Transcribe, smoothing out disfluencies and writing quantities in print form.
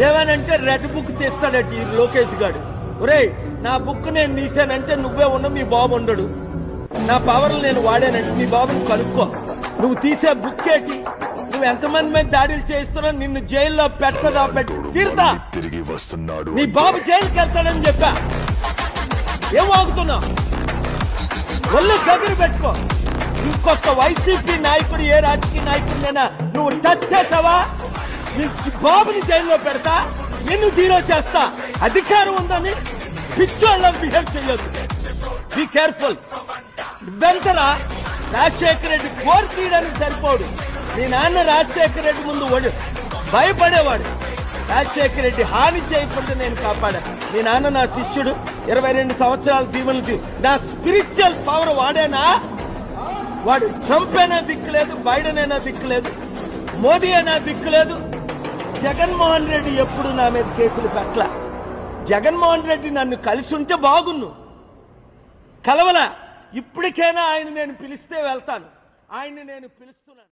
ఏమనంటే red book తీస్తాడట ఈ లోకేష్ గారు. ఒరేయ్, నా బుక్ నేను తీసానంటే నువ్వే ఉన్న మీ బాబు ఉండడు. నా పవర్లు నేను వాడానంటే మీ బాబుని కనుక్కో. నువ్వు తీసే బుక్ ఏంటి? నువ్వు ఎంతమంది మీద దాడులు చేస్తున్నావు? నిన్ను జైల్లో పెట్టదా పెట్టి తీరుతా. నీ బాబు జైలుకి వెళ్తాడని చెప్పా. ఏం వాగుతున్నావు? ఒళ్ళు దగ్గర పెట్టుకో. ఇంకొక వైసీపీ నాయకుడు, ఏ రాజకీయ నాయకుడినైనా నువ్వు టచ్ చేసావా నీ బాబుని జైల్లో పెడతా, నిన్ను జీరో చేస్తా. అధికారం ఉందని పిచ్చోళ్ళ బిహేవ్ చేయొద్దు. Be careful. వెంటరా రాజశేఖర రెడ్డి కోర్ తీయడానికి సరిపోడు. మీ నాన్న రాజశేఖర రెడ్డి ముందు భయపడేవాడు. రాజశేఖర రెడ్డి హాని చేయకుండా నేను కాపాడా. మీ నాన్న నా శిష్యుడు, 22 సంవత్సరాల దీవెనలు. నా స్పిరిచువల్ పవర్ వాడేనా? వాడు ట్రంప్ అయినా దిక్కులేదు, బైడెన్ అయినా దిక్కులేదు, మోదీ అయినా దిక్కులేదు. జగన్మోహన్ రెడ్డి ఎప్పుడు నా మీద కేసులు పెట్టలా. జగన్మోహన్ రెడ్డి నన్ను కలిసి ఉంటే బాగున్ను, కలవలా. ఇప్పటికైనా ఆయన నేను పిలిస్తే వెళ్తాను. ఆయన్ని నేను పిలుస్తున్నాను.